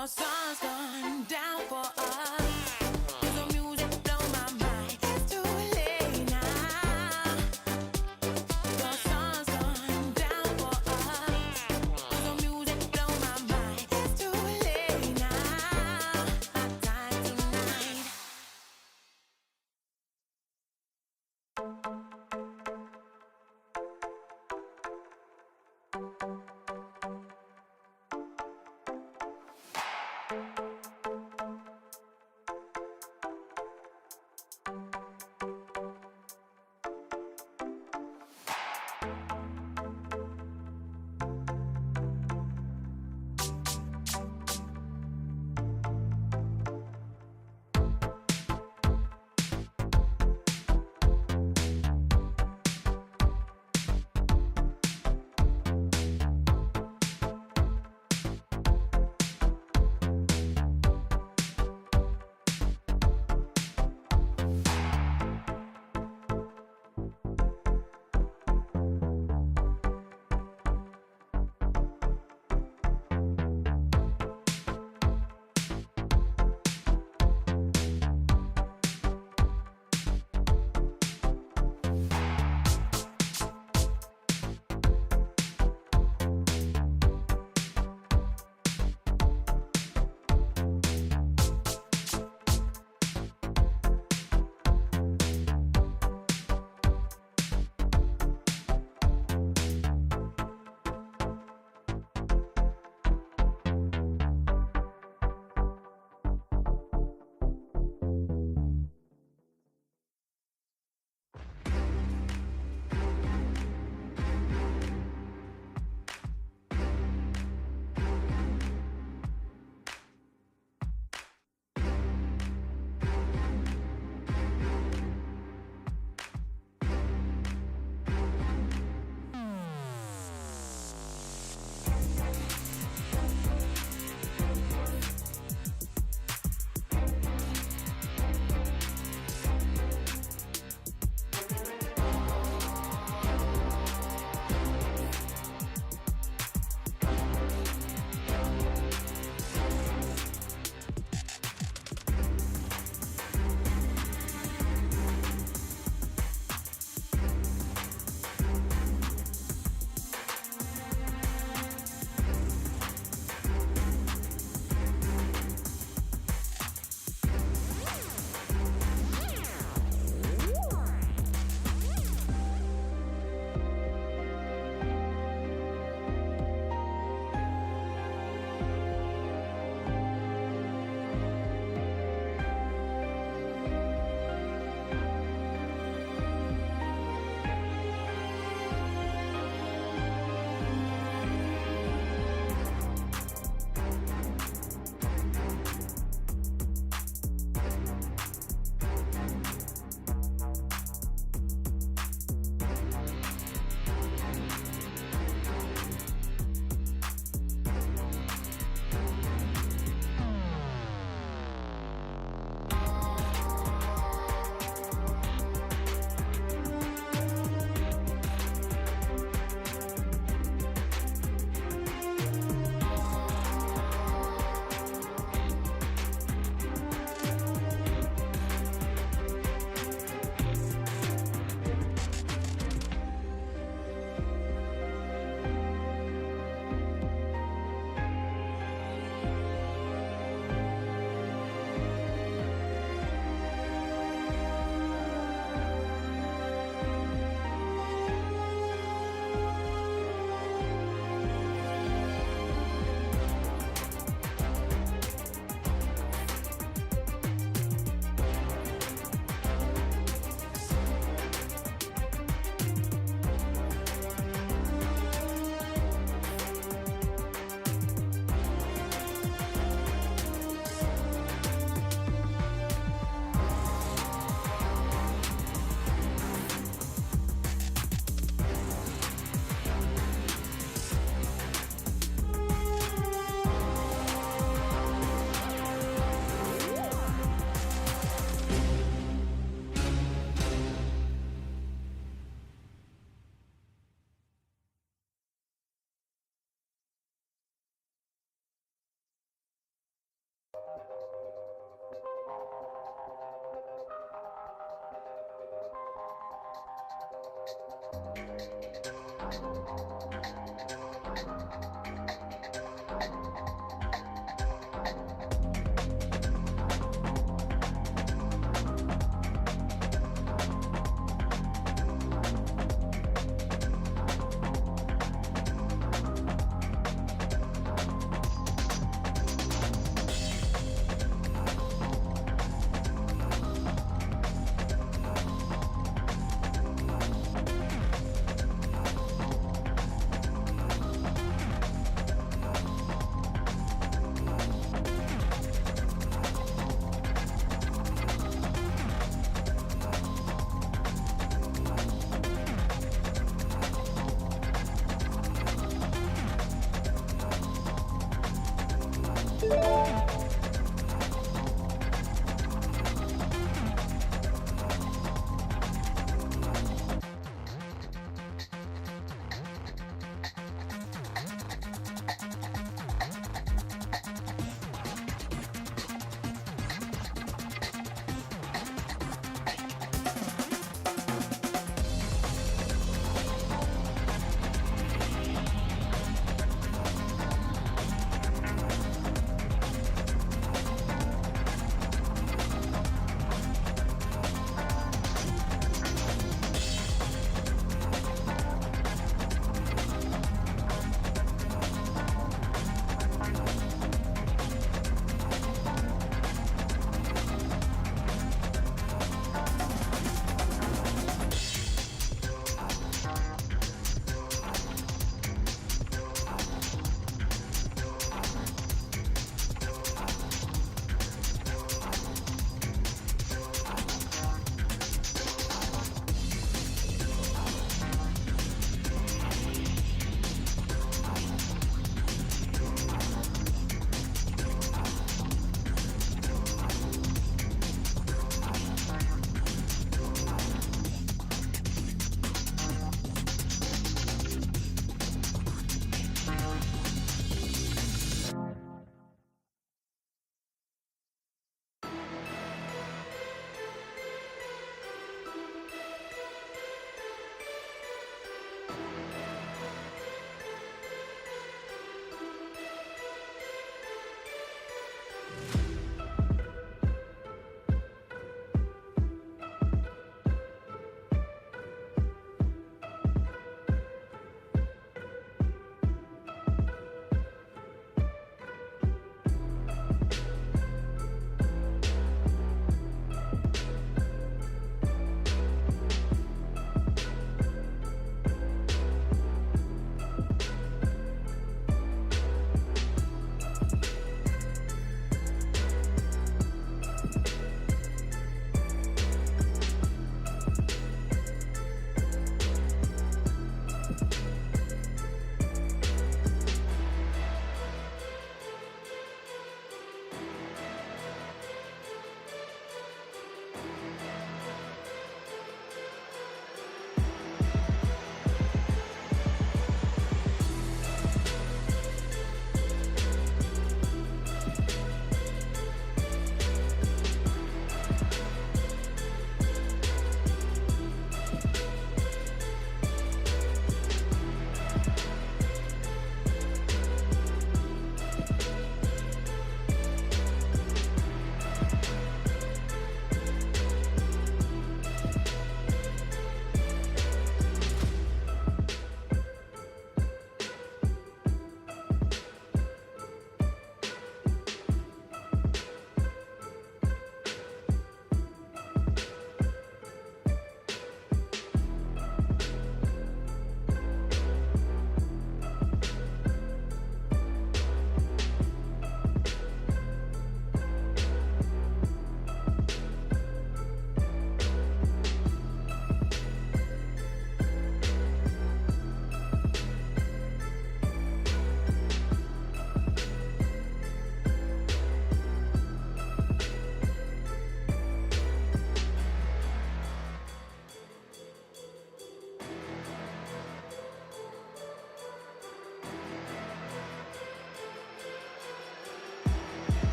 The sun's gone down for us. The music blow my mind. It's too late now. The sun's gone down for us. The music blow my mind. It's too late now. My time tonight.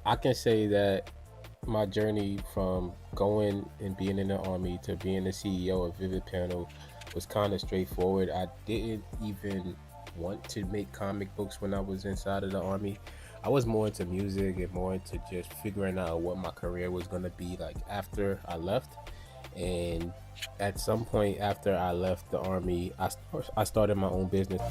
I can say that my journey from going and being in the army to being the CEO of Vivid Panel was kind of straightforward. I didn't even want to make comic books when I was inside of the army. I was more into music and more into just figuring out what my career was going to be like after I left. And at some point after I left the army, I started my own business.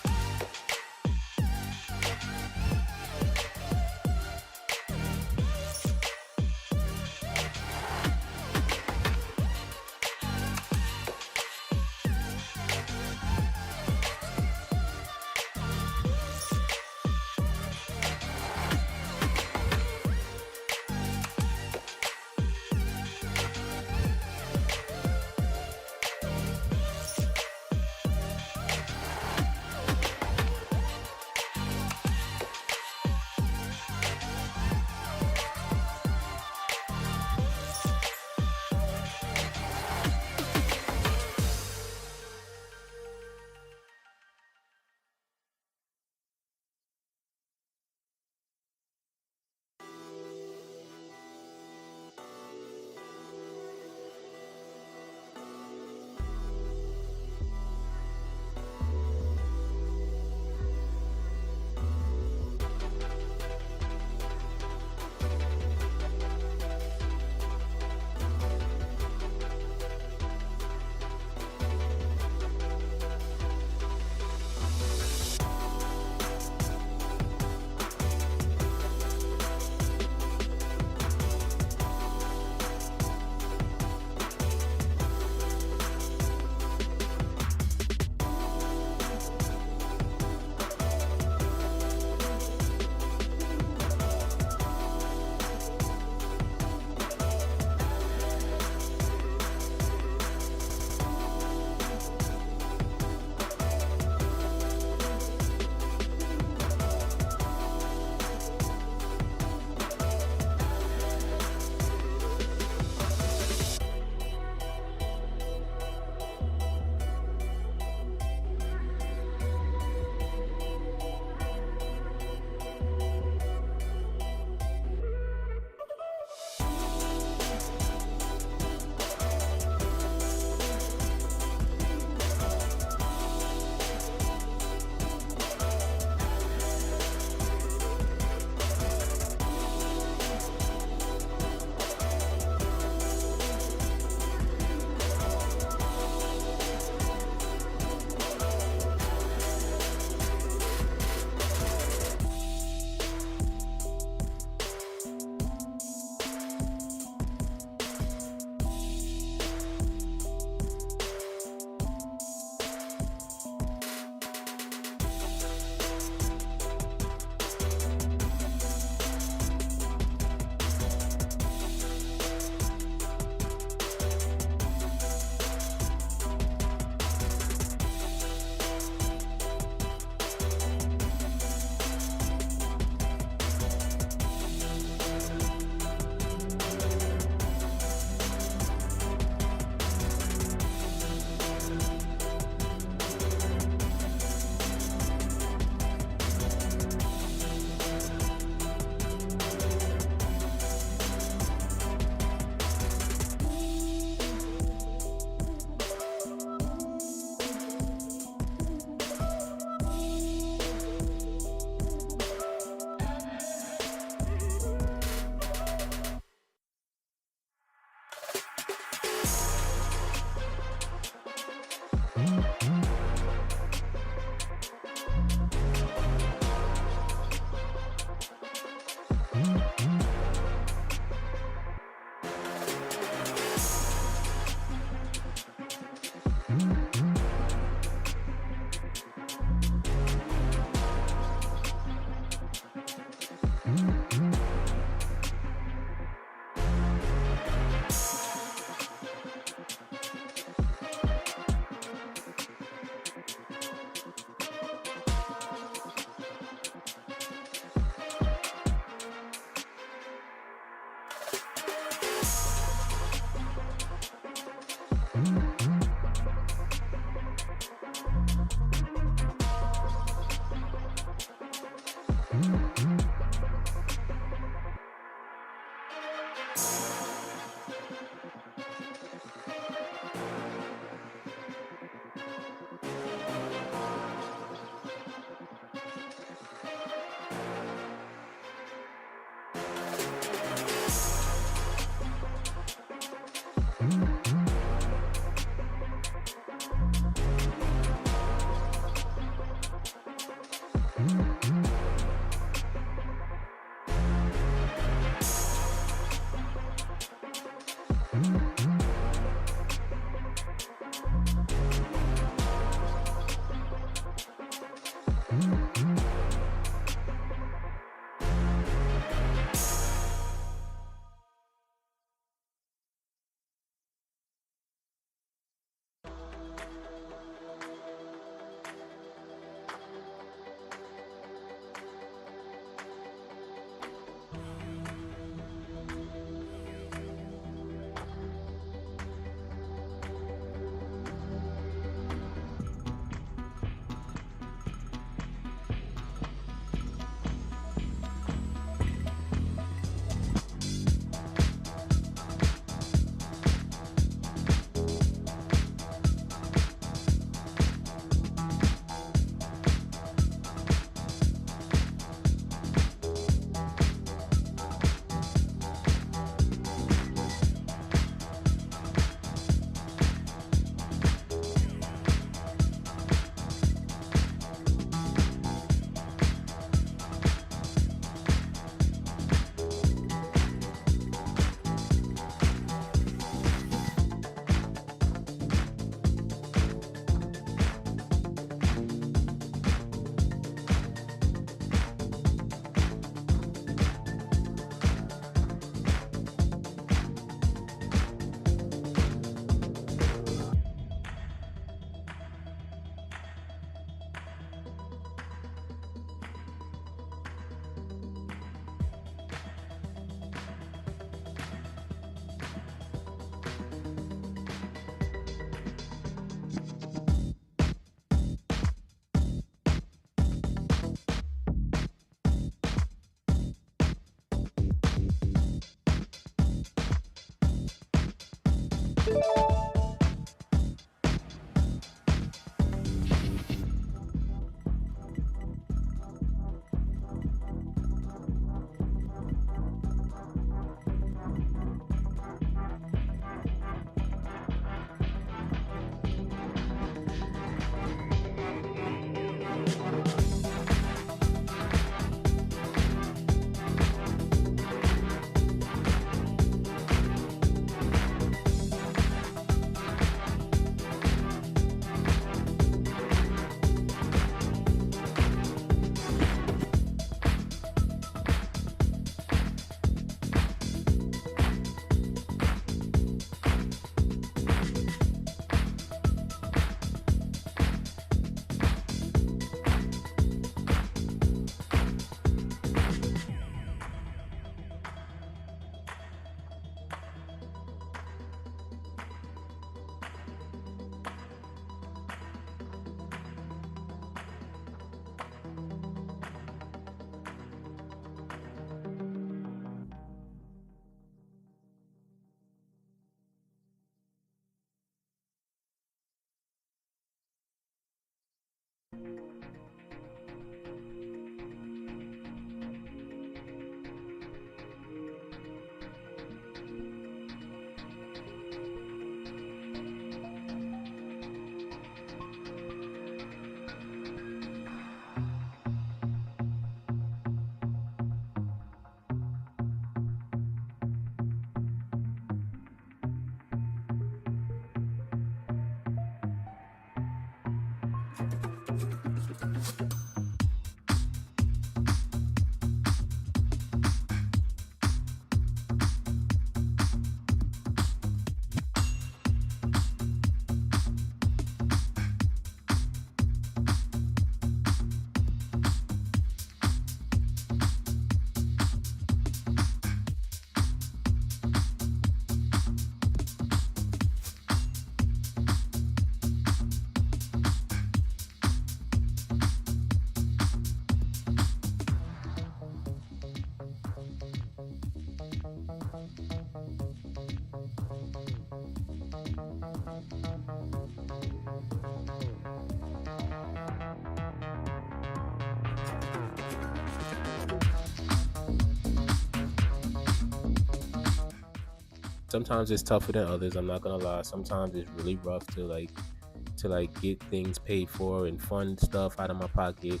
sometimes it's tougher than others. I'm not gonna lie. Sometimes it's really rough to get things paid for and fund stuff out of my pocket.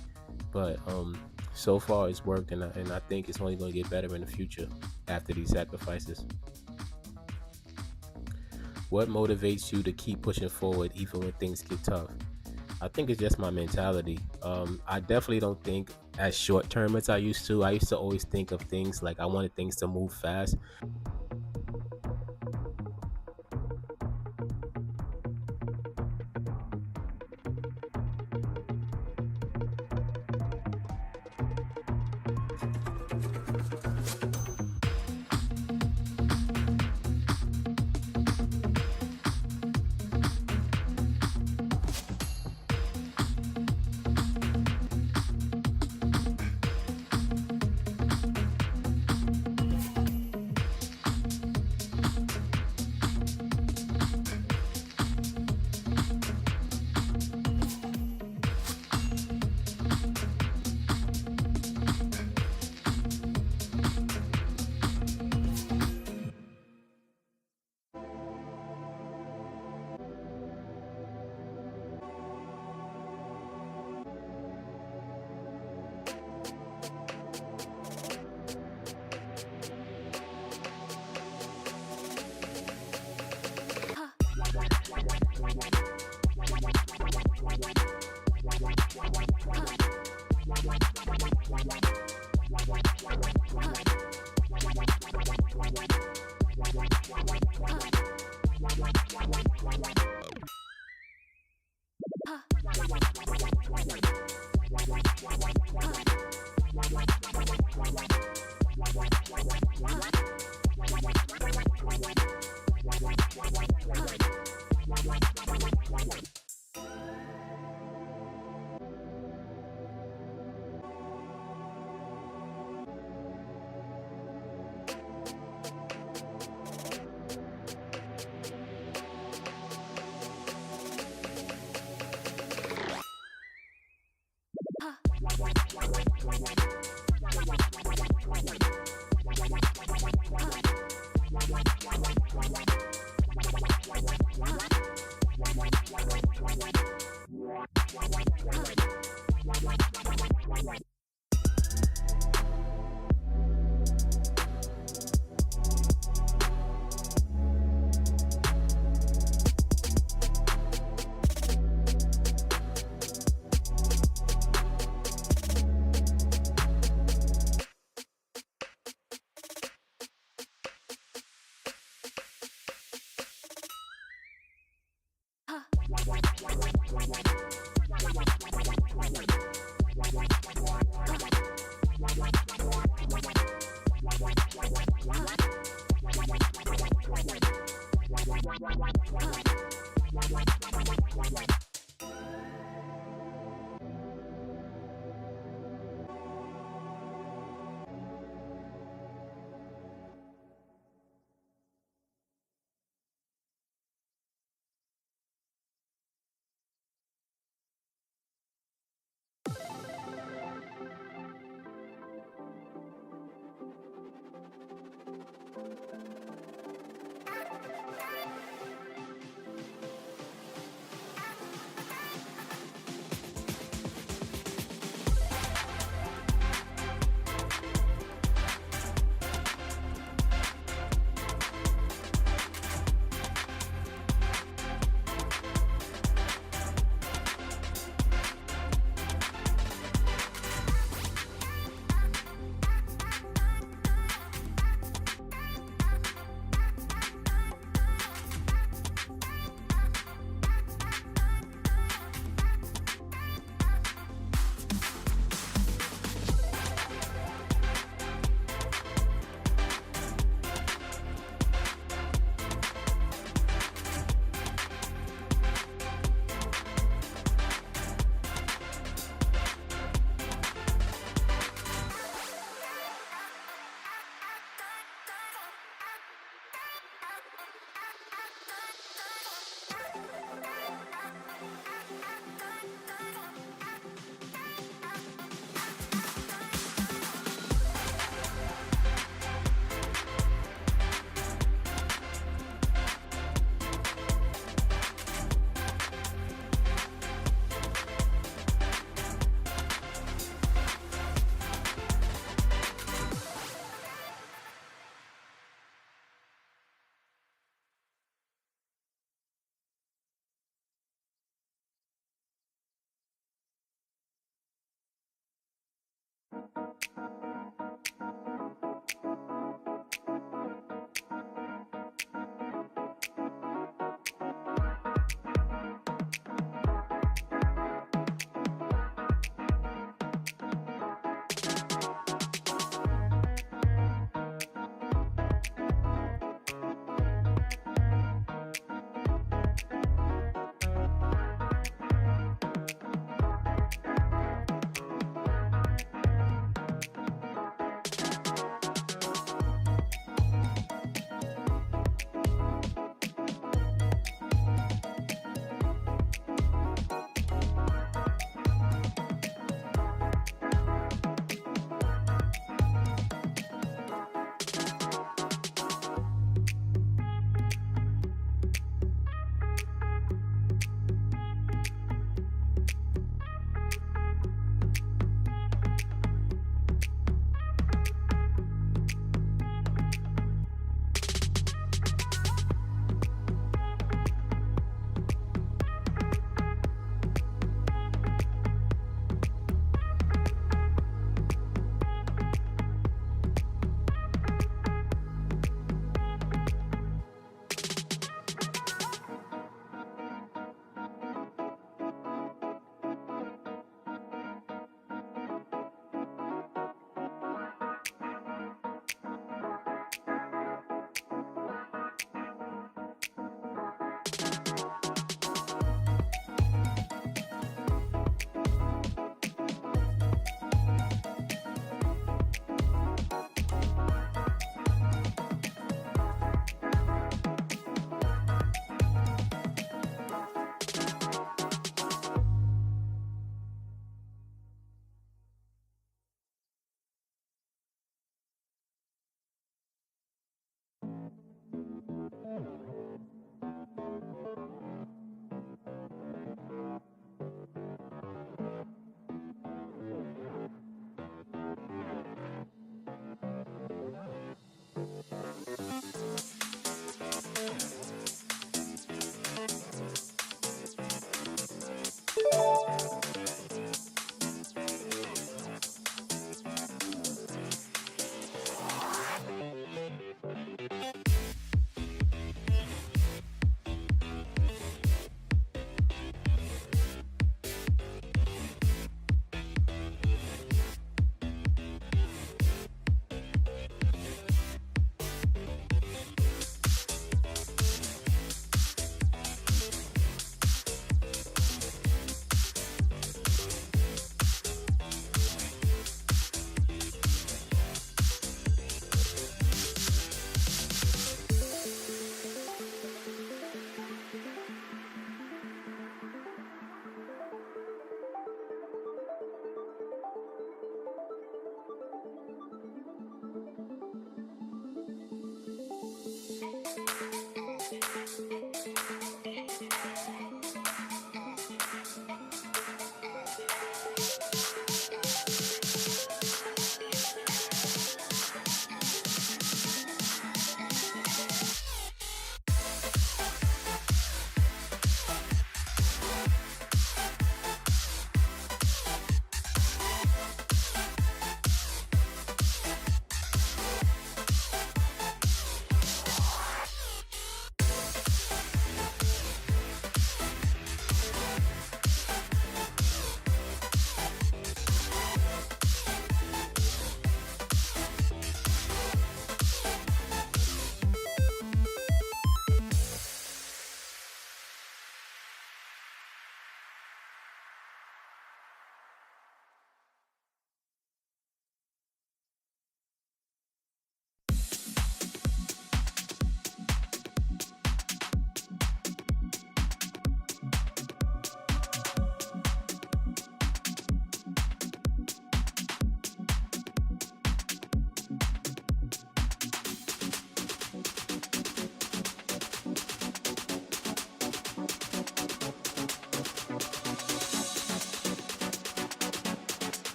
But so far it's worked, and I think it's only gonna get better in the future after these sacrifices. What motivates you to keep pushing forward even when things get tough? I think it's just my mentality. I definitely don't think as short term as I used to. I used to always think of things like I wanted things to move fast.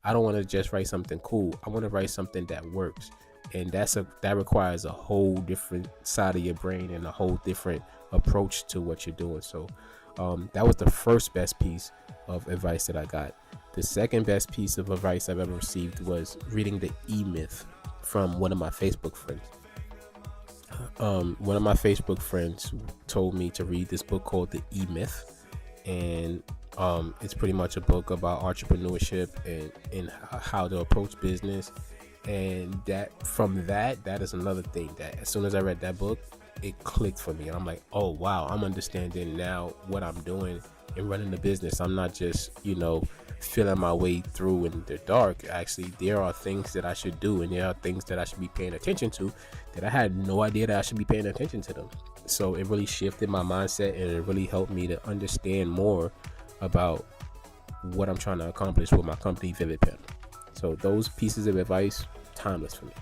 I don't want to just write something cool. I want to write something that works. And that requires a whole different side of your brain and a whole different approach to what you're doing. So that was the first best piece of advice that I got. The second best piece of advice I've ever received was reading the E-Myth from one of my Facebook friends. One of my Facebook friends told me to read this book called The E-Myth, and it's pretty much a book about entrepreneurship and how to approach business. And that is another thing that as soon as I read that book, it clicked for me, and I'm like, oh wow, I'm understanding now what I'm doing in running the business. I'm not just feeling my way through in the dark. Actually, there are things that I should do, and there are things that I should be paying attention to that I had no idea that I should be paying attention to them. So it really shifted my mindset, and it really helped me to understand more about what I'm trying to accomplish with my company, Vivid Panel. So those pieces of advice, timeless for me.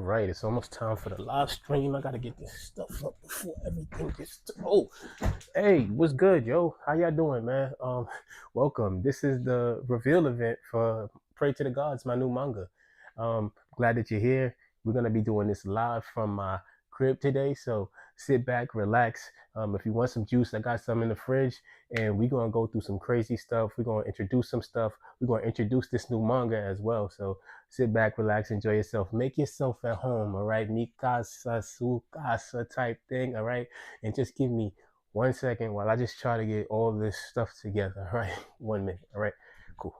right, it's almost time for the live stream. I gotta get this stuff up before everything gets. Oh, hey, what's good, yo? How y'all doing, man? Welcome. This is the reveal event for Pray to the Gods, my new manga. Glad that you're here. We're gonna be doing this live from my crib today, so sit back, relax. If you want some juice, I got some in the fridge, and we're gonna go through some crazy stuff. We're gonna introduce some stuff. We're gonna introduce this new manga as well. So sit back, relax, enjoy yourself. Make yourself at home, all right? Mikasa sukasa type thing, all right? And just give me 1 second while I just try to get all this stuff together, all right? 1 minute, all right? Cool.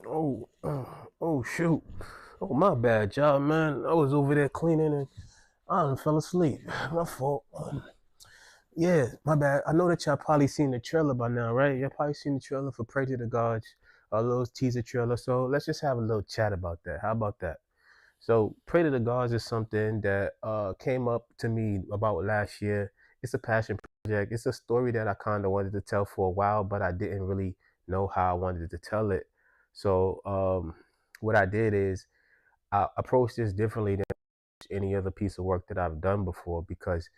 Oh, oh shoot. Oh, my bad, y'all, man. I was over there cleaning and I done fell asleep. My fault. Yeah, my bad. I know that y'all probably seen the trailer by now, right? Y'all probably seen the trailer for Pray to the Gods, a little teaser trailer. So let's just have a little chat about that. How about that? So Pray to the Gods is something that came up to me about last year. It's a passion project. It's a story that I kind of wanted to tell for a while, but I didn't really know how I wanted to tell it. So what I did is I approached this differently than any other piece of work that I've done before because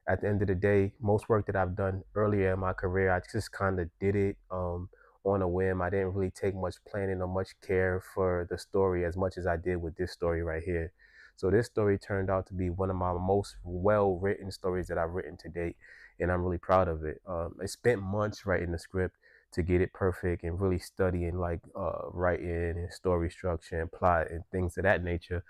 at the end of the day, most work that I've done earlier in my career, I just kind of did it on a whim. I didn't really take much planning or much care for the story as much as I did with this story right here. So this story turned out to be one of my most well-written stories that I've written to date, and I'm really proud of it. I spent months writing the script to get it perfect and really studying like writing and story structure and plot and things of that nature.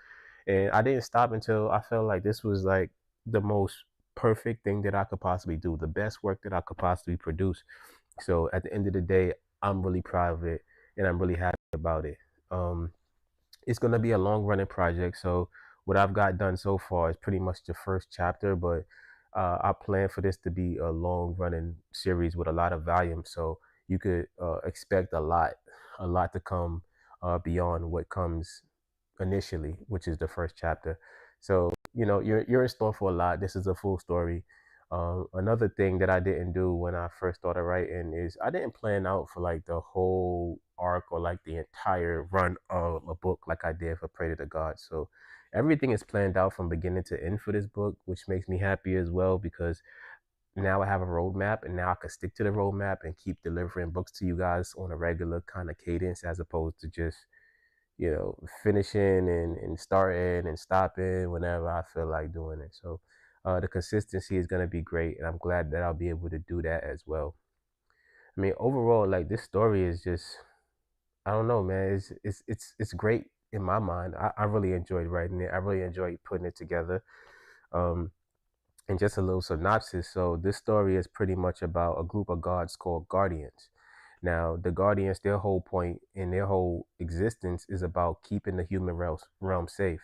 And I didn't stop until I felt like this was like the most perfect thing that I could possibly do, the best work that I could possibly produce. So at the end of the day, I'm really proud of it and I'm really happy about it. Um, it's going to be a long running project. So what I've got done so far is pretty much the first chapter, but I plan for this to be a long running series with a lot of volume. So you could expect a lot to come beyond what comes initially, which is the first chapter. So you're in store for a lot. This is a full story. Another thing that I didn't do when I first started writing is I didn't plan out for like the whole arc or like the entire run of a book like I did for Pray to the Gods. So everything is planned out from beginning to end for this book, which makes me happy as well because now I have a roadmap and now I can stick to the roadmap and keep delivering books to you guys on a regular kind of cadence as opposed to just finishing and starting and stopping whenever I feel like doing it. So the consistency is going to be great, and I'm glad that I'll be able to do that as well. I mean, overall, like this story is just, I don't know, man. It's great in my mind. I really enjoyed writing it. I really enjoyed putting it together. Um, and just a little synopsis. So this story is pretty much about a group of gods called guardians. Now, the Guardians, their whole point in their whole existence is about keeping the human realm safe.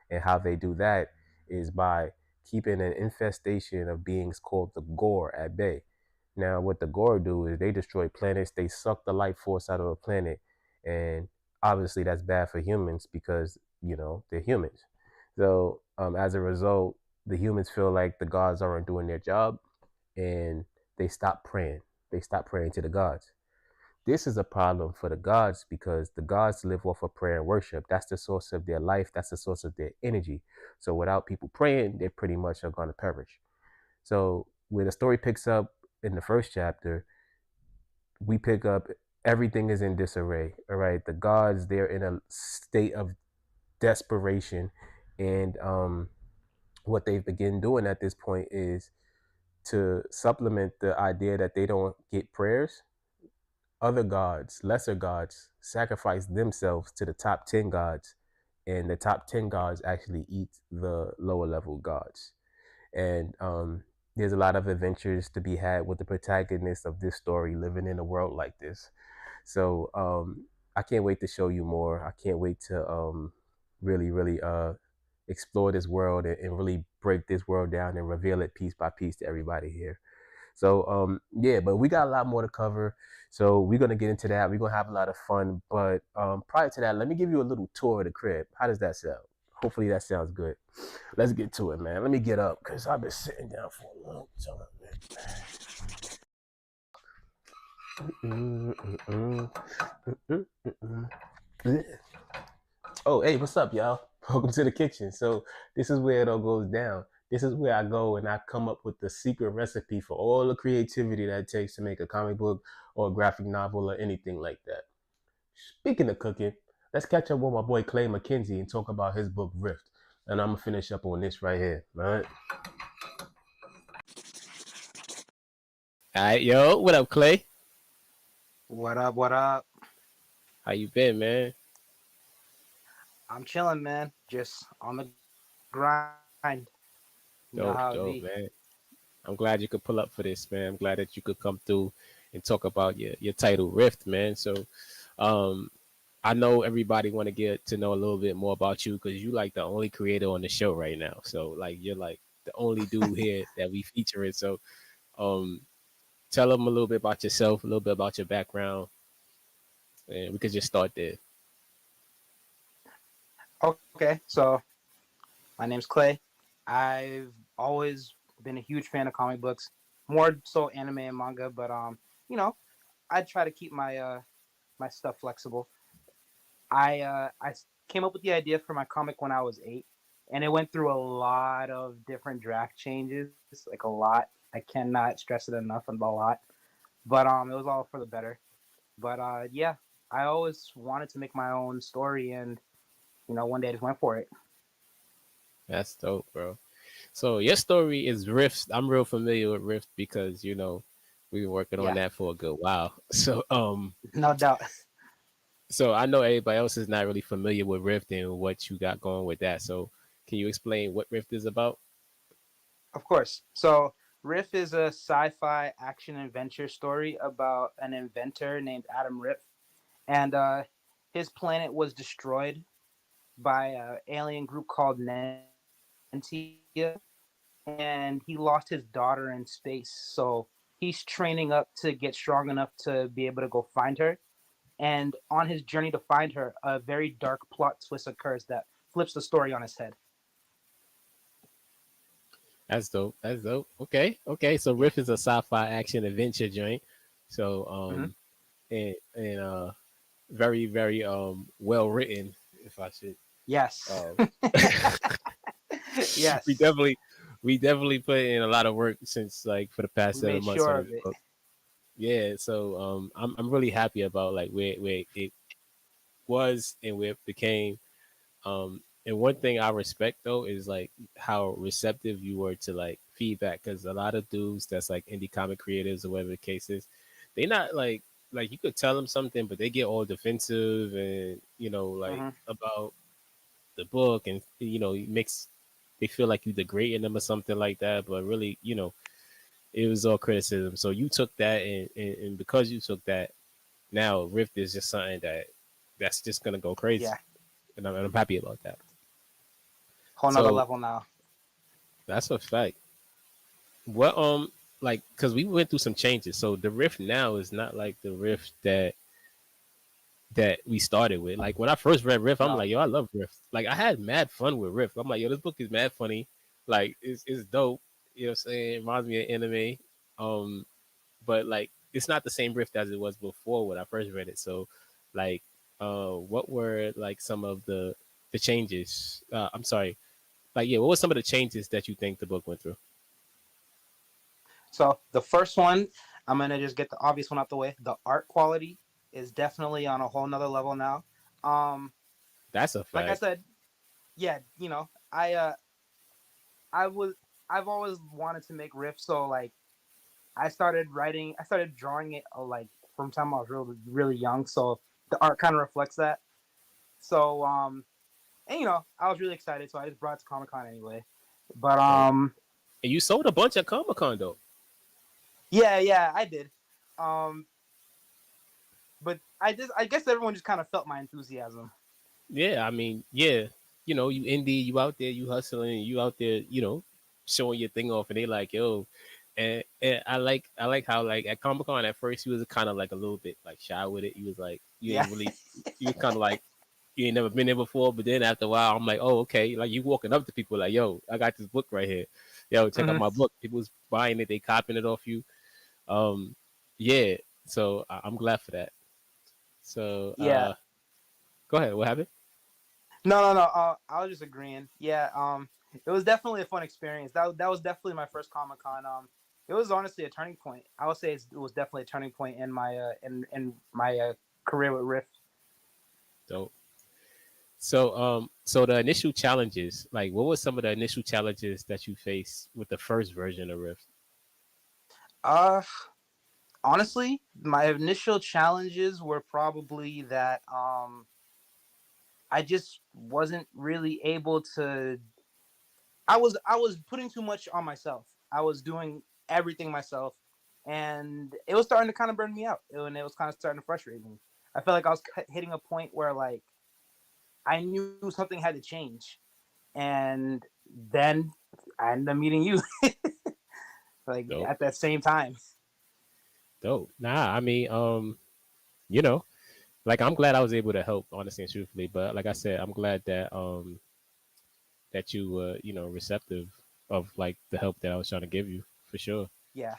And how they do that is by keeping an infestation of beings called the Gore at bay. Now, what the Gore do is they destroy planets, they suck the life force out of a planet. And obviously, that's bad for humans because, they're humans. So, as a result, the humans feel like the gods aren't doing their job and they stop praying. They stop praying to the gods. This is a problem for the gods because the gods live off of prayer and worship. That's the source of their life. That's the source of their energy. So without people praying, they pretty much are going to perish. So where the story picks up in the first chapter, we pick up everything is in disarray. All right, the gods, they're in a state of desperation, and what they've begin doing at this point is to supplement the idea that they don't get prayers. Other gods, lesser gods, sacrifice themselves to the top 10 gods, and the top 10 gods actually eat the lower level gods. And there's a lot of adventures to be had with the protagonist of this story living in a world like this. So I can't wait to show you more. I can't wait to really, really explore this world, and really break this world down and reveal it piece by piece to everybody here. So yeah, but we got a lot more to cover. So we're gonna get into that. We're gonna have a lot of fun. But prior to that, let me give you a little tour of the crib. How does that sound? Hopefully that sounds good. Let's get to it, man. Let me get up because I've been sitting down for a long time, man. Oh, hey, what's up, y'all? Welcome to the kitchen. So this is where it all goes down. This is where I go and I come up with the secret recipe for all the creativity that it takes to make a comic book or a graphic novel or anything like that. Speaking of cooking, let's catch up with my boy Clay McKenzie and talk about his book Rift. And I'm gonna finish up on this right here. All right. All right, yo, what up, Clay? What up? What up? How you been, man? I'm chilling, man. Just on the grind. You know Dope, how it dope, be. man. I'm glad you could pull up for this, man. I'm glad that you could come through and talk about your title Rift, man. So, um, I know everybody want to get to know a little bit more about you because you like the only creator on the show right now. So, like, you're like the only dude here that we featuring. So, um, tell them a little bit about yourself, a little bit about your background, and we could just start there. Okay, so my name's Clay. I've always been a huge fan of comic books, more so anime and manga, but you know, I try to keep my stuff flexible. I came up with the idea for my comic when I was 8, and it went through a lot of different draft changes, like a lot. I cannot stress it enough about a lot, but it was all for the better. But yeah, I always wanted to make my own story, and one day I just went for it. That's dope, bro. So your story is Rift. I'm real familiar with Rift because we've been working on Yeah, that for a good while. So no doubt. so I know everybody else is not really familiar with Rift and what you got going with that. So can you explain what Rift is about? Of course. So Riff is a sci-fi action adventure story about an inventor named Adam Riff, and his planet was destroyed by an alien group called Nentia, and he lost his daughter in space. So he's training up to get strong enough to be able to go find her. And on his journey to find her, a very dark plot twist occurs that flips the story on its head. That's dope. That's dope. Okay. Okay. So Yeah. Rift is a sci-fi action adventure joint. So Hmm. and very, very well written, if I should. Yes. Um we Yes. definitely we definitely put in a lot of work since like for the past We seven made months sure on of this it. book. Yeah, so I'm really happy about like where it was and where it became. And one thing I respect though is like how receptive you were to like feedback because a lot of dudes that's like indie comic creators or whatever the case is, they not like you could tell them something, but they get all defensive and like Hmm. about the book and it makes they feel like you degrading them or something like that. But really, it was all criticism. So you took that and because you took that, now Rift is just something that's just gonna go crazy, Yeah. and I'm happy about that. Whole nother So level now. that's a fact. What like because we went through some changes. So the Rift now is not like the Rift that we started with. Like when I first read Rift, I'm No. like, yo, I love Rift. Like I had mad fun with Rift. I'm like, yo, this book is mad funny. Like it's dope. You know what I'm saying? It reminds me of anime. Um, but like it's not the same Rift as it was before when I first read it. So like what were like some of the changes? I'm sorry. Like yeah, what were some of the changes that you think the book went through? So the first one, I'm gonna just get the obvious one out the way. The art quality is definitely on a whole nother level now. Um, That's a like I fact. said, yeah, I was I've always wanted to make riffs, so like I started drawing it like from time I was really young, so the art kind of reflects that. So and I was really excited, so I just brought it to Comic Con anyway. But Dope. And you sold a bunch at Comic Con though. yeah, I did. Um, but I guess everyone just kind of felt my enthusiasm. Yeah, I mean, yeah, you indie, you out there, you hustling, you out there, showing your thing off, and they like, yo, and I like how like at Comic Con at first you was kind of like a little bit like shy with it. You was like, you Yeah. ain't really, you was kind of like you ain't never been there before. But then after a while, I'm like, oh, okay, like you walking up to people like, yo, I got this book right here, yo, check out Mhm. my book. People's buying it, they copying it off you. Um, yeah, so I'm glad for that. So, Yeah. go ahead. What happened? No. I was just agreeing. Yeah. It was definitely a fun experience. That was definitely my first Comic Con. It was honestly a turning point. I would say it was definitely a turning point in my in my career with Rift. Dope. So the initial challenges, like what were some of the initial challenges that you faced with the first version of Rift? Uh, Honestly, my initial challenges were probably that I just wasn't really able to. I was putting too much on myself. I was doing everything myself, and it was starting to kind of burn me out, and it was kind of starting to frustrate me. I felt like I was hitting a point where like I knew something had to change, and then I ended up meeting you like Dope, at that same time. dope. Nah, I mean, you know, like I'm glad I was able to help, honestly and truthfully. But like I said, I'm glad that you were, receptive of like the help that I was trying to give you for sure. Yeah.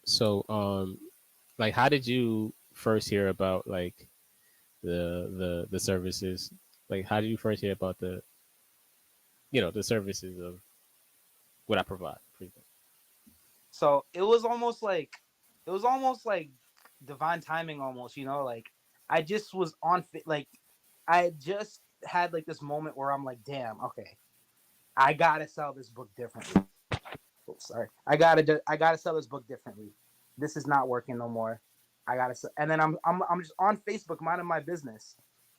So, like, how did you first hear about like the services? Like, how did you first hear about the services of what I provide? Pretty much. So it was almost like divine timing almost, like I just was like I just had like this moment where I'm like, damn, okay, I gotta sell this book differently. Oh, sorry, I gotta sell this book differently. This is not working no more. I gotta sell, and then I'm just on Facebook minding my business,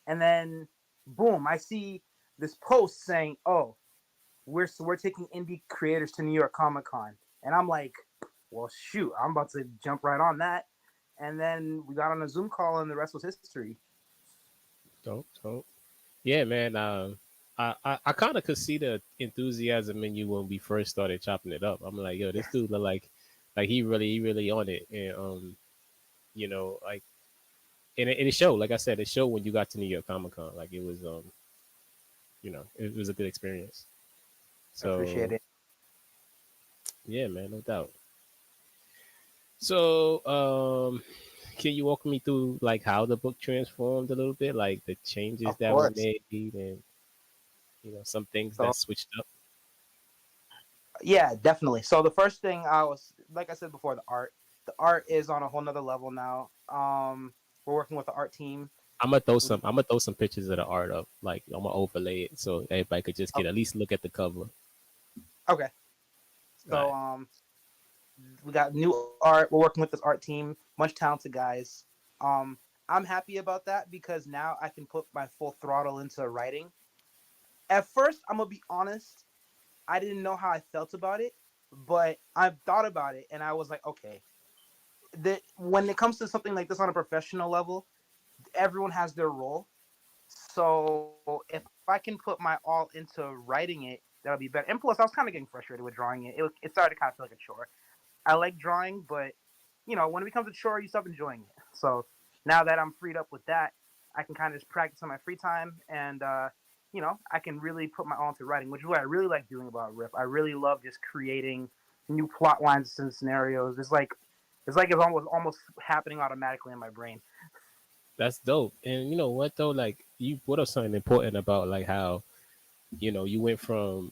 and then boom, I see this post saying, oh, we're taking indie creators to New York Comic Con, and I'm like, well, shoot, I'm about to jump right on that. And then we got on a Zoom call, and the rest was history. Dope, dope. Yeah, man. I kind of could see the enthusiasm in you when we first started chopping it up. I'm like, yo, this Yeah, dude look like he really on it, and like, and it showed. Like I said, it showed when you got to New York Comic Con. Like it was, it was a good experience. I appreciate So it. yeah, man, no doubt. So can you walk me through like how the book transformed a little bit, like the changes Of that were course. made, and some things So that switched up? yeah, definitely. So the first thing I was, like I said before, the art. The art is on a whole nother level now. We're working with the art team. I'm gonna throw We, some. I'm gonna throw some pictures of the art up. Like I'm gonna overlay it so everybody could just oh, get at least look at the cover. All okay. So right. we got new art. We're working with this art team, bunch of talented guys. Um, I'm happy about that because now I can put my full throttle into writing. At first, I'm gonna be honest, I didn't know how I felt about it, but I thought about it and I was like, okay, when it comes to something like this on a professional level, everyone has their role. So if I can put my all into writing it, that'll be better. And plus, I was kind of getting frustrated with drawing it. It started to kind of feel like a chore. I like drawing, but when it becomes a chore, you stop enjoying it. So now that I'm freed up with that, I can kind of just practice on my free time, and I can really put my all into writing, which is what I really like doing about Riff. I really love just creating new plot lines and scenarios. It's like it's almost happening automatically in my brain. That's dope. And you know what though? Like you brought up something important about like how you went from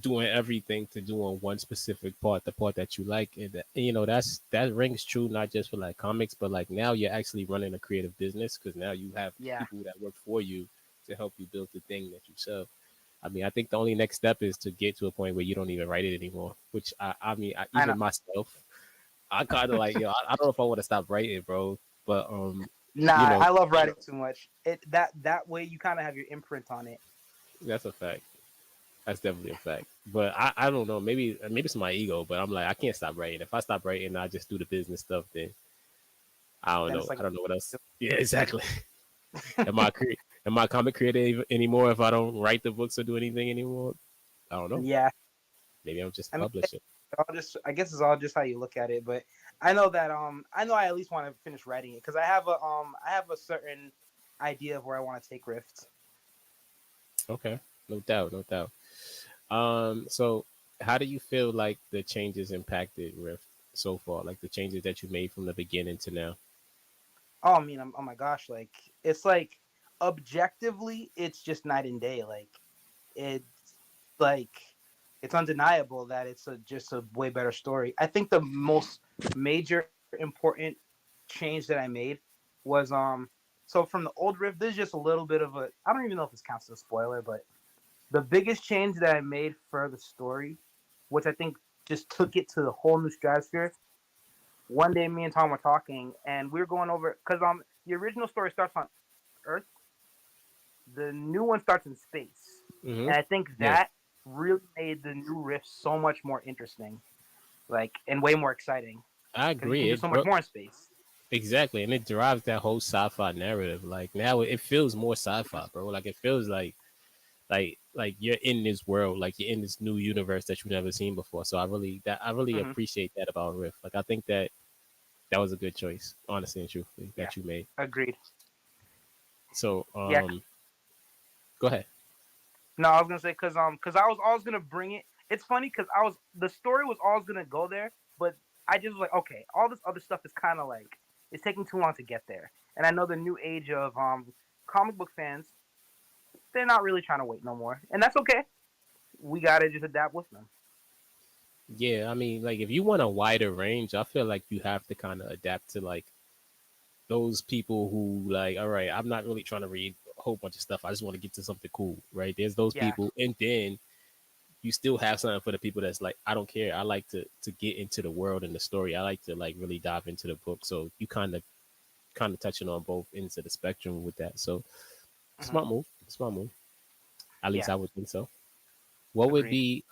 doing everything to doing one specific part, the part that you like, and that rings true not just for like comics, but like now you're actually running a creative business because now you have Yeah, people that work for you to help you build the thing that you sell. I mean, I think the only next step is to get to a point where you don't even write it anymore. Which I know. even myself, I kind of like, I don't know if I want to stop writing, bro. But you Nah, know, I love writing too much. That way you kind of have your imprint on it. that's a fact. That's definitely a fact. But I don't know. Maybe it's my ego, but I'm like I can't stop writing. If I stop writing, and I just do the business stuff. Then I don't Then it's know. like, I don't know what else. Yeah, exactly. am I cre- am I comic creative anymore if I don't write the books or do anything anymore? I don't know. yeah. Maybe I'm just a I mean, publisher. I guess it's all just how you look at it. But I know that I know I at least want to finish writing it because I have a certain idea of where I want to take Rift. Okay, no doubt, no doubt. So how do you feel like the changes impacted Rift so far? Like the changes that you made from the beginning to now? Oh, I mean, oh my gosh, it's like objectively, it's just night and day. It's like it's undeniable that it's just a way better story. I think the most major important change that I made was so from the old Rift, there's just a little bit of a I don't even know if this counts as a spoiler, but the biggest change that I made for the story, which I think just took it to the whole new stratosphere. One day, me and Tom were talking, and we were going over because the original story starts on Earth, the new one starts in space, and I Mm-hmm. think that Yeah, really made the new Rift so much more interesting, like and way more exciting I because you can agree. do so much more in space. Exactly, and it drives that whole sci-fi narrative. Like now, it feels more sci-fi, bro. Like it feels like you're in this world, like you're in this new universe that you've never seen before. So I really Hmm. appreciate that about Rift. Like I think that that was a good choice, honestly and truthfully, Yeah, that you made. agreed. So Yeah, go ahead. no, I was gonna say because I was always gonna bring it. It's funny because I was the story was always gonna go there, but I just was like, okay, all this other stuff is kind of like it's taking too long to get there. And I know the new age of comic book fans, they're not really trying to wait no more, and that's okay. We gotta just adapt with them. Yeah, I mean, like if you want a wider range, I feel like you have to kind of adapt to like those people who like, all right, I'm not really trying to read a whole bunch of stuff. I just want to get to something cool, right? There's those Yeah. people, and then you still have something for the people that's like, I don't care. I like to get into the world and the story. I like to like really dive into the book. So you kind of touching on both ends of the spectrum with that. So Hmm. smart move, smart move. At least Yeah. I would think so. What would Agreed. be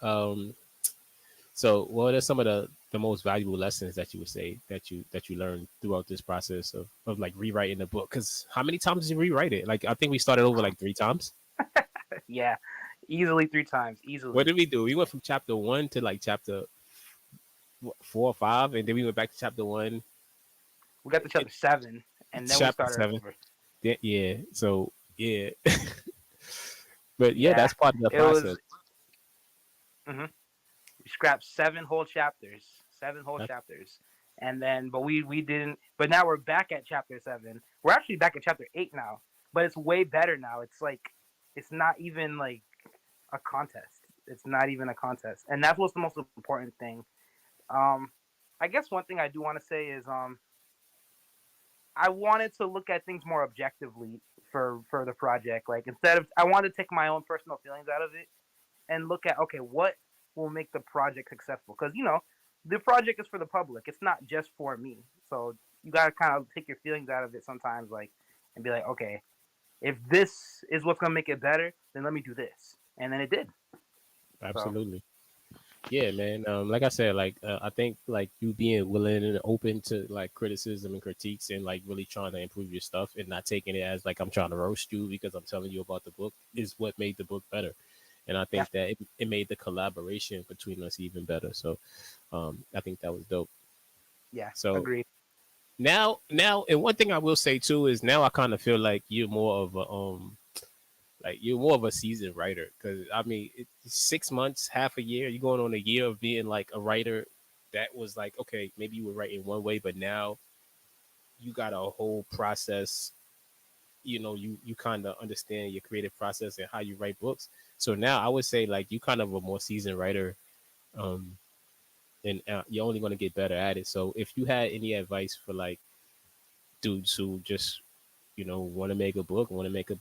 so what are some of the most valuable lessons that you would say that you learned throughout this process of like rewriting the book? Because how many times did you rewrite it? Like I think we started over like 3 times. Yeah. Easily 3 times. What Easily. did we do? We went from chapter one to like chapter 4 or 5, and then we went back to chapter one, We got to and chapter 7, and then we chapter started seven. over. Yeah. So yeah, but yeah, Yeah. that's part of the It was. process. Hmm. We scrapped 7 whole chapters. 7 whole That- chapters. And then, but we didn't. But now we're back at chapter 7. We're actually back at chapter 8 now. But it's way better now. It's like, it's not even like a contest. It's not even a contest. And that's what's the most important thing. Um, I guess one thing I do want to say is I wanted to look at things more objectively for the project. Like instead of I wanted to take my own personal feelings out of it and look at okay, what will make the project successful? Because the project is for the public. It's not just for me. So you gotta kind of take your feelings out of it sometimes, like and be like, okay, if this is what's gonna make it better, then let me do this, and then it did. So Absolutely. Yeah, man. Like I said, like I think like you being willing and open to like criticism and critiques and like really trying to improve your stuff and not taking it as like I'm trying to roast you because I'm telling you about the book is what made the book better. And I yeah, think that it made the collaboration between us even better. So I think that was dope. yeah, So agreed. now, and one thing I will say too is now I kind of feel like you're more of a seasoned writer because I mean, 6 months, half a year, you're going on a year of being like a writer that was like, okay, maybe you were writing one way, but now you got a whole process. You kind of understand your creative process and how you write books. So now I would say like you kind of a more seasoned writer, um, and you're only going to get better at it. So if you had any advice for like dudes who just want to make a book, want to make a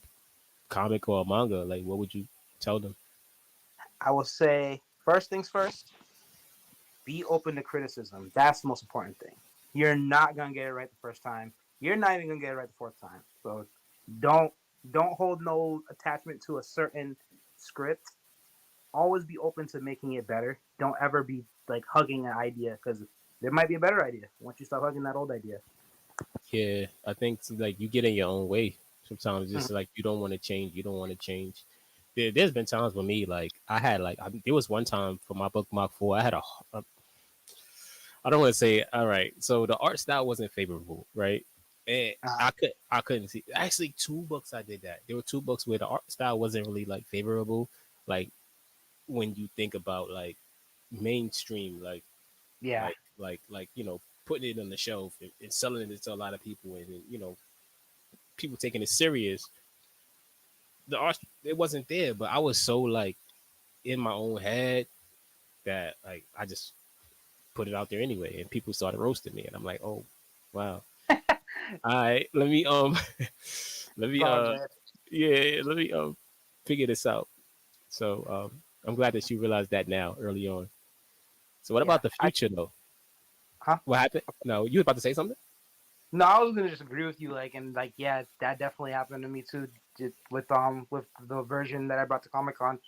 comic or a manga, like what would you tell them? I will say first things first, be open to criticism. That's the most important thing. You're not gonna get it right the first time. You're not even gonna get it right the fourth time. So don't don't hold no attachment to a certain script. Always be open to making it better. Don't ever be like hugging an idea because there might be a better idea once you stop hugging that old idea. Yeah, I think like you get in your own way sometimes. Mhm. Just like you don't want to change. You don't want to change. There's been times with me like I had like there was one time for my book Mark 4 I had a I don't want to say all right. So the art style wasn't favorable, right? And Uh, I couldn't see actually two books I did that. There were two books where the art style wasn't really like favorable. Like when you think about like mainstream, yeah, putting it on the shelf and selling it to a lot of people and people taking it serious. The art it wasn't there, but I was so like in my own head that like I just put it out there anyway, and people started roasting me, and I'm like, oh, wow. All right, let me let it's me all good. yeah, let me figure this out. So I'm glad that you realized that now early on. So what Yeah, about the I future though? huh? What happened? No, you were about to say something? No, I was gonna just agree with you. Like and like, yeah, that definitely happened to me too. With the version that I brought to Comic Con,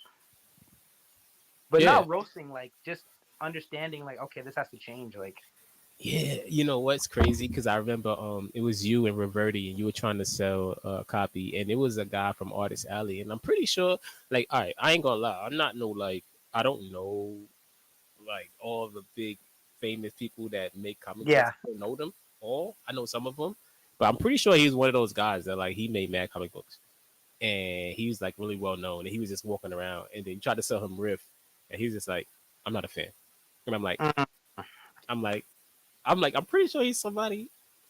but Yeah. not roasting. Like just understanding. Like okay, this has to change. Like Yeah, you know what's crazy? Because I remember it was you and Reverti, and you were trying to sell a copy, and it was a guy from Artist Alley, and I'm pretty sure, like, all right, I ain't gonna lie, I'm not no like, I don't know like all the big famous people that make comic books. yeah, I don't know them all. I know some of them, but I'm pretty sure he was one of those guys that like he made mad comic books, and he was like really well known, and he was just walking around, and then you tried to sell him Riff, and he was just like, I'm not a fan, and mm, I'm like. I'm pretty sure he's somebody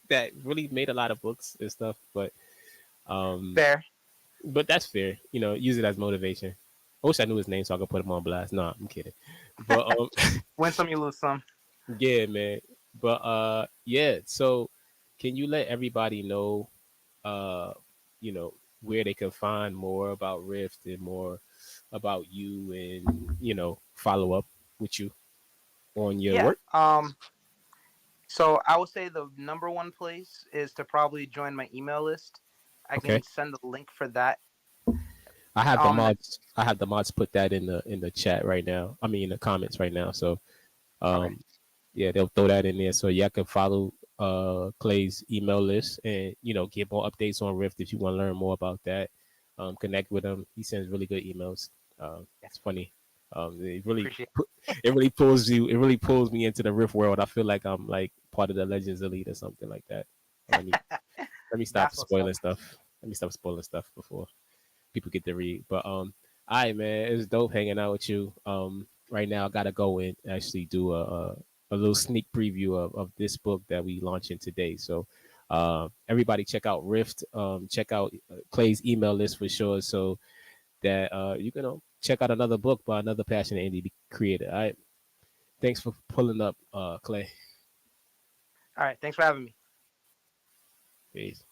that really made a lot of books and stuff, um fair. but that's fair. Use it as motivation. I wish I knew his name so I could put him on blast. No, I'm kidding. But Win some, you lose some. yeah, man. But yeah, so can you let everybody know uh you know where they can find more about Rift and more about you and follow up with you on your Yeah. work? So I would say the number one place is to probably join my email list. I Okay. can send the link for that. I have the That mods. I have the mods put that in the chat right now. I mean, in the comments right now. So, okay. um, yeah, they'll throw that in there so y'all can follow Clay's email list and get more updates on Rift if you want to learn more about that. Connect with him. He sends really good emails. Yeah, It's funny. It really appreciate it really pulls you. It really pulls me into the Rift world. I feel like I'm like part of the Legends Elite or something like that. it. Let me stop That's what's up. spoiling stuff. Let me stop spoiling stuff before people get to read. But all right, man, it was dope hanging out with you. Right now I gotta go and actually do a little sneak preview of this book that we launching today. So everybody check out Rift. Check out Clay's email list for sure, so that you can check out another book by another passionate indie creator. All right, thanks for pulling up, Clay. All right. Thanks for having me. Peace.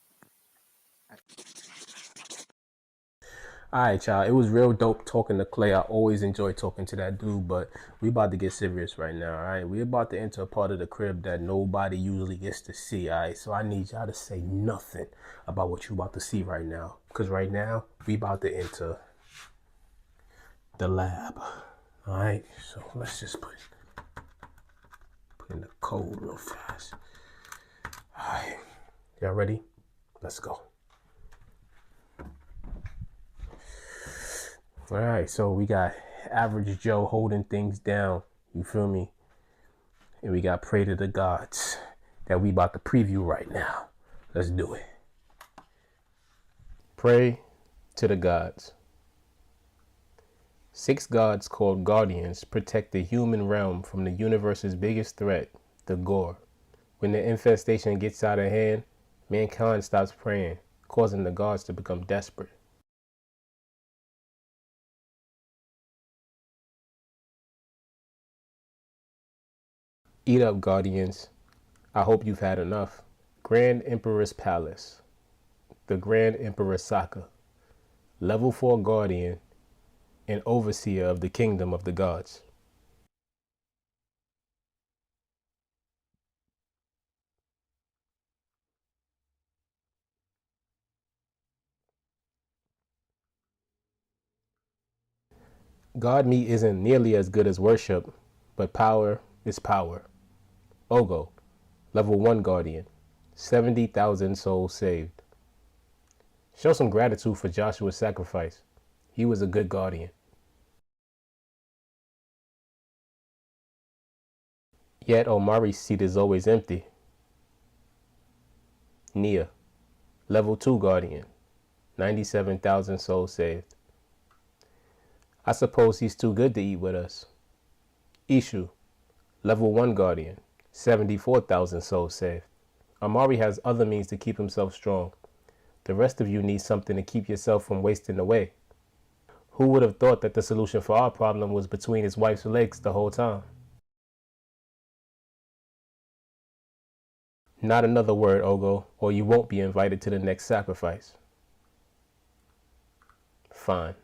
All right, y'all. It was real dope talking to Clay. I always enjoy talking to that dude, but we about to get serious right now. All right, we about to enter a part of the crib that nobody usually gets to see. All right, so I need y'all to say nothing about what you about to see right now, because right now we about to enter the lab. All right, so let's just put in the code real fast. All right, y'all ready? Let's go. All right, so we got Average Joe holding things down. You feel me? And we got Pray to the Gods that we about to preview right now. Let's do it. Pray to the Gods. 6 gods called Guardians protect the human realm from the universe's biggest threat, the Gore. When the infestation gets out of hand, mankind stops praying, causing the gods to become desperate. Eat up, Guardians. I hope you've had enough. Grand Emperor's Palace. The Grand Emperor Sokka. Level 4 Guardian and Overseer of the Kingdom of the Gods. God meat isn't nearly as good as worship, but power is power. Ogo, level 1 Guardian, 70,000 souls saved. Show some gratitude for Joshua's sacrifice. He was a good guardian. Yet Omari's seat is always empty. Nia, level 2 Guardian, 97,000 souls saved. I suppose he's too good to eat with us. Ishu, level 1 Guardian, 74,000 souls saved. Amari has other means to keep himself strong. The rest of you need something to keep yourself from wasting away. Who would have thought that the solution for our problem was between his wife's legs the whole time? Not another word, Ogo, or you won't be invited to the next sacrifice. Fine.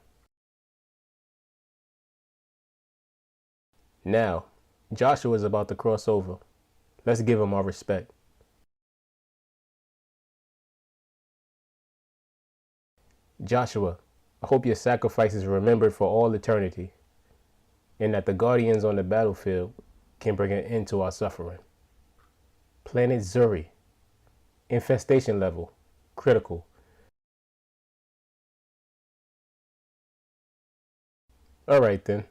Now, Joshua is about to cross over. Let's give him our respect. Joshua, I hope your sacrifice is remembered for all eternity, and that the guardians on the battlefield can bring an end to our suffering. Planet Zuri. Infestation level. Critical. Alright then.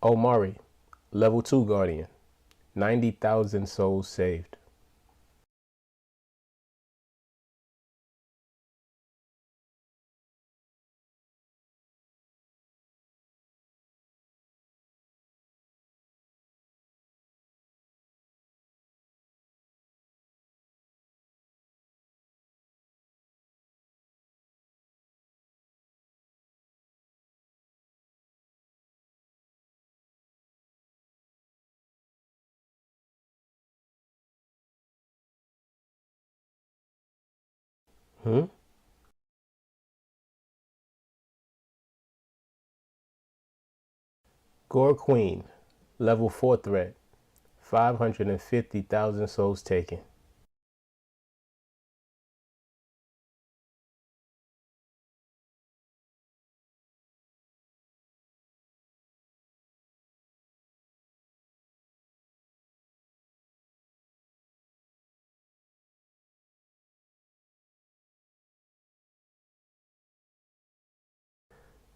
Omari. Level 2 Guardian. 90,000 souls saved. Gore Queen. Level 4 threat. 550,000 souls taken.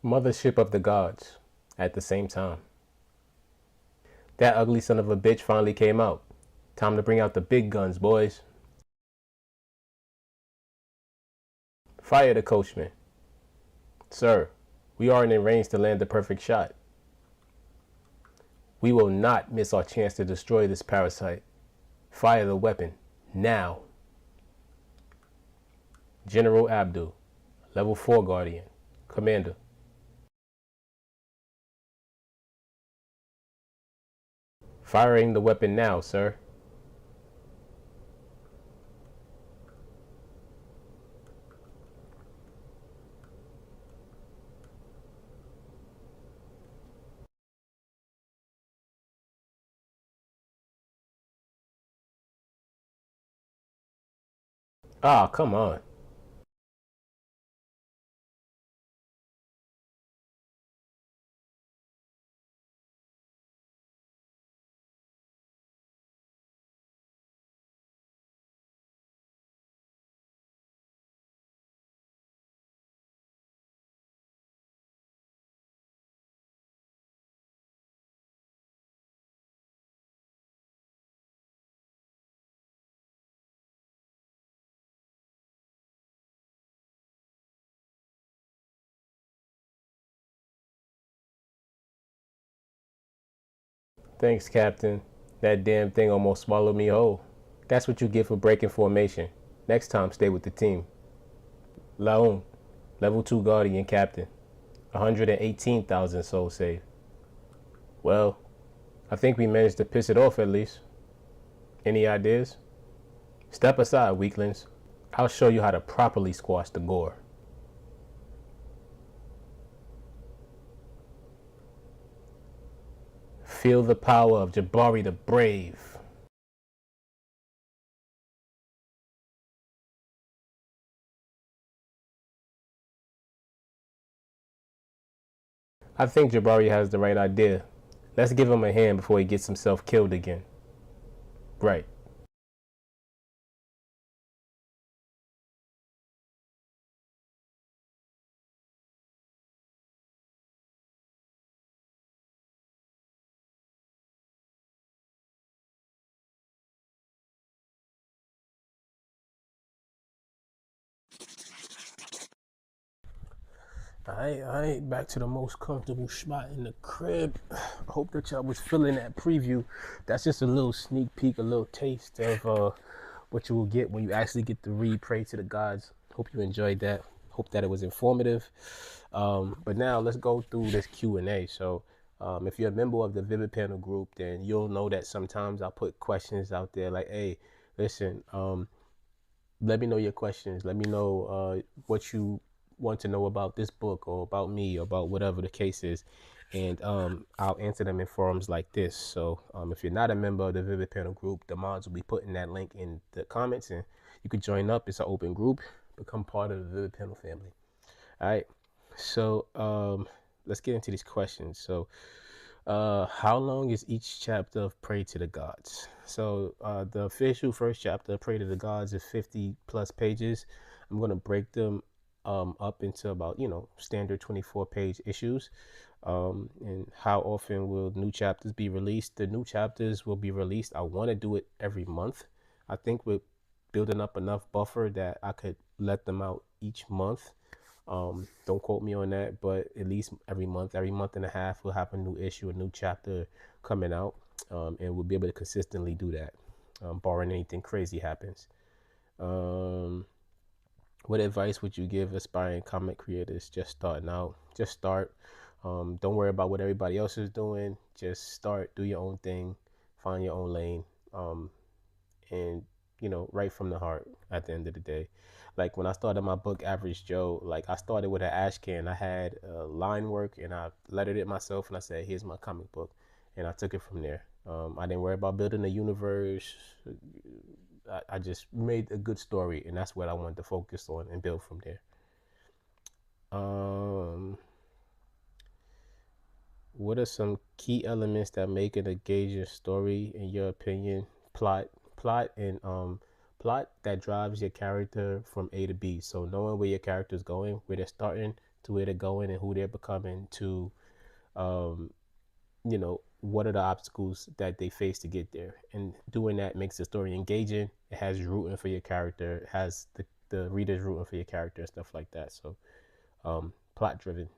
Mothership of the Gods. At the same time. That ugly son of a bitch finally came out. Time to bring out the big guns, boys. Fire the coachman. Sir, we aren't in range to land the perfect shot. We will not miss our chance to destroy this parasite. Fire the weapon, now. General Abdul, level 4 Guardian, Commander. Firing the weapon now, sir. Ah, come on. Thanks, Captain. That damn thing almost swallowed me whole. That's what you get for breaking formation. Next time, stay with the team. Laun, level 2 Guardian Captain. 118,000 souls saved. Well, I think we managed to piss it off at least. Any ideas? Step aside, weaklings. I'll show you how to properly squash the gore. Feel the power of Jabari the Brave. I think Jabari has the right idea. Let's give him a hand before he gets himself killed again. Right. Alright, back to the most comfortable spot in the crib. I hope that y'all was feeling that preview. That's just a little sneak peek, a little taste of what you will get when you actually get to read Pray to the Gods. Hope you enjoyed that. Hope that it was informative. But now let's go through this Q&A. So if you're a member of the Vivid Panel group, then you'll know that sometimes I'll put questions out there like, hey, listen, let me know your questions. Let me know what you want to know about this book or about me or about whatever the case is. And I'll answer them in forums like this. So if you're not a member of the Vivid Panel group, the mods will be putting that link in the comments and you can join up. It's an open group. Become part of the Vivid Panel family. All right. So let's get into these questions. So how long is each chapter of Pray to the Gods? So the official first chapter, Pray to the Gods, is 50 plus pages. I'm going to break them up into about, standard 24-page issues. And how often will new chapters be released? The new chapters will be released. I want to do it every month. I think we're building up enough buffer that I could let them out each month. Don't quote me on that, but at least every month and a half, we'll have a new issue, a new chapter coming out, and we'll be able to consistently do that, barring anything crazy happens. What advice would you give aspiring comic creators just starting out? Just start. Don't worry about what everybody else is doing. Just start, do your own thing, find your own lane, and write from the heart at the end of the day. Like when I started my book Average Joe, like I started with an ash can. I had line work and I lettered it myself and I said, here's my comic book. And I took it from there. I didn't worry about building a universe. I just made a good story and that's what I wanted to focus on and build from there. What are some key elements that make an engaging story in your opinion? Plot and plot that drives your character from A to B. So knowing where your character is going, where they're starting, to where they're going, and who they're becoming, to what are the obstacles that they face to get there. And doing that makes the story engaging. It has you rooting for your character. It has the readers rooting for your character and stuff like that. So plot driven.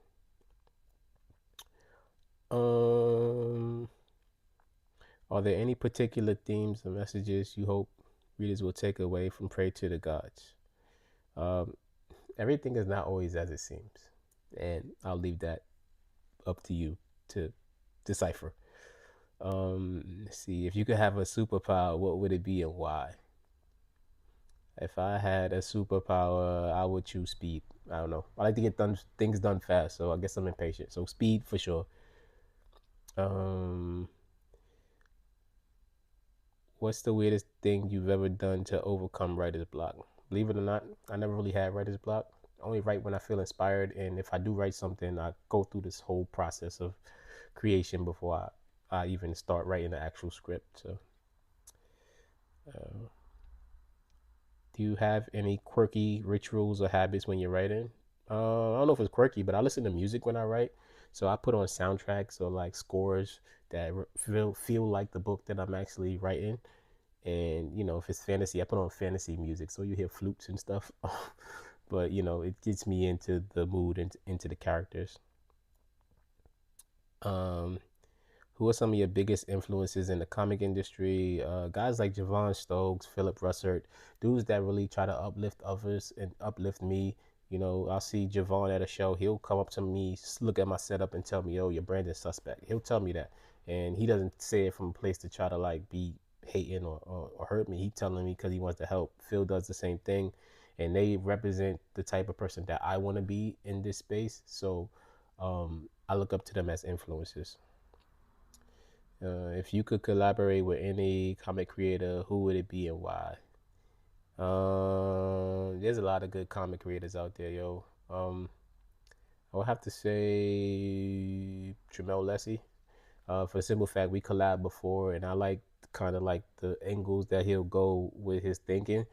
Are there any particular themes or messages you hope readers will take away from Pray to the Gods? Everything is not always as it seems, and I'll leave that up to you to decipher. Let's see, if you could have a superpower, what would it be and why? If I had a superpower, I would choose speed. I don't know. I like to get things done fast, so I guess I'm impatient. So speed for sure. What's the weirdest thing you've ever done to overcome writer's block? Believe it or not, I never really had writer's block. I only write when I feel inspired, and if I do write something, I go through this whole process of creation before I even start writing the actual script. So, do you have any quirky rituals or habits when you're writing? I don't know if it's quirky, but I listen to music when I write. So I put on soundtracks or like scores that feel like the book that I'm actually writing. And if it's fantasy, I put on fantasy music, so you hear flutes and stuff. But it gets me into the mood and into the characters. Who are some of your biggest influences in the comic industry? Guys like Javon Stokes, Philip Russert, dudes that really try to uplift others and uplift me You know, I'll see Javon at a show. He'll come up to me, look at my setup, and tell me, "Oh, your brand is suspect." He'll tell me that, and he doesn't say it from a place to try to like be hating or hurt me. He telling me because he wants to help. Phil does the same thing, and they represent the type of person that I want to be in this space. So I look up to them as influencers. If you could collaborate with any comic creator, who would it be and why? There's a lot of good comic creators out there, yo. I would have to say Tremel Lessie. For the simple fact we collabed before, and I like kind of like the angles that he'll go with his thinking,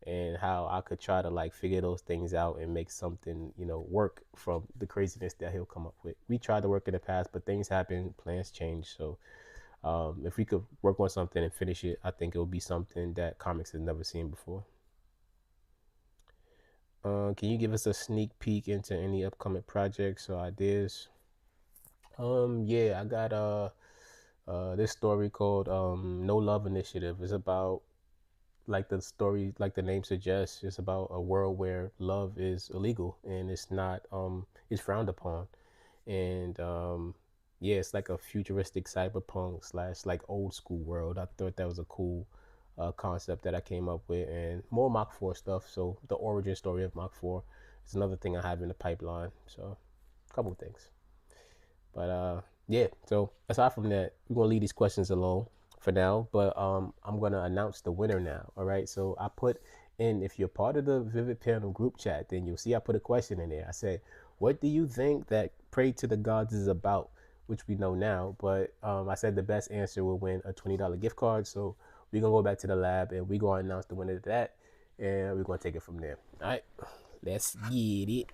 and how I could try to like figure those things out and make something, you know, work from the craziness that he'll come up with. We tried to work in the past, but things happen, plans change. So if we could work on something and finish it, I think it would be something that comics has never seen before. Can you give us a sneak peek into any upcoming projects or ideas? Yeah, I got this story called No Love Initiative. It's about, like the story, like the name suggests, it's about a world where love is illegal and it's not it's frowned upon. And yeah, it's like a futuristic cyberpunk slash like old school world. I thought that was a cool concept that I came up with, and more Mach 4 stuff. So the origin story of Mach 4 is another thing I have in the pipeline. So a couple of things. But yeah, so aside from that, we're gonna leave these questions alone for now. But I'm gonna announce the winner now. All right. So I put in, if you're part of the Vivid Panel group chat, then you'll see I put a question in there. I said, what do you think that Pray to the Gods is about? Which we know now, but I said the best answer will win a $20 gift card. So we're gonna go back to the lab and we're gonna announce the winner of that, and we're gonna take it from there. All right, let's get it.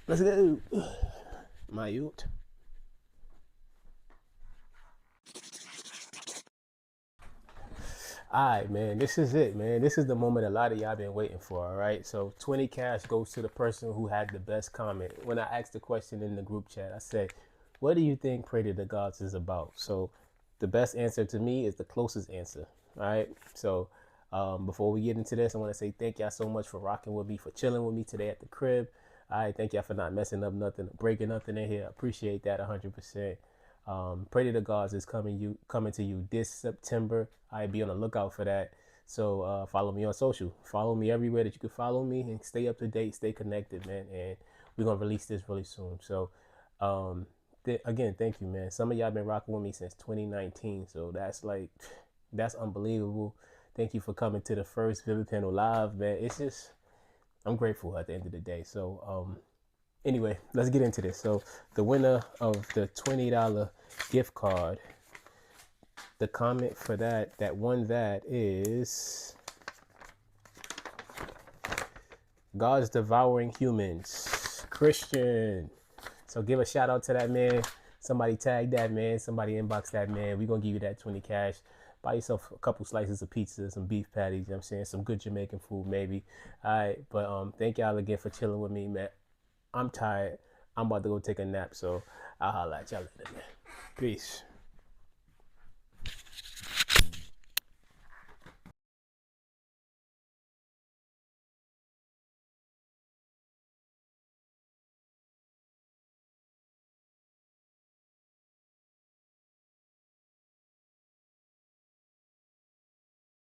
Let's go. My youth. All right, man. This is it, man. This is the moment a lot of y'all been waiting for. All right. So 20 cash goes to the person who had the best comment. When I asked the question in the group chat, I said, "What do you think Pray to the Gods is about?" So the best answer to me is the closest answer. All right. So before we get into this, I want to say thank y'all so much for rocking with me, for chilling with me today at the crib. All right. Thank y'all for not messing up nothing, breaking nothing in here. I appreciate that 100%. Pray to the Gods is coming to you this September. I be on the lookout for that. So follow me on social. Follow me everywhere that you can follow me, and stay up to date, stay connected, man. And we're gonna release this really soon. So again, thank you, man. Some of y'all been rocking with me since 2019, so that's like that's unbelievable. Thank you for coming to the first Vivid Panel Live, man. It's just I'm grateful at the end of the day. So anyway, let's get into this. So the winner of the $20 gift card, the comment for that won that is God's Devouring Humans, Christian. So give a shout out to that man. Somebody tag that man. Somebody inbox that man. We're going to give you that 20 cash. Buy yourself a couple slices of pizza, some beef patties, you know what I'm saying? Some good Jamaican food, maybe. All right. But thank y'all again for chilling with me, man. I'm tired. I'm about to go take a nap, so I'll holla at y'all later, man. Peace.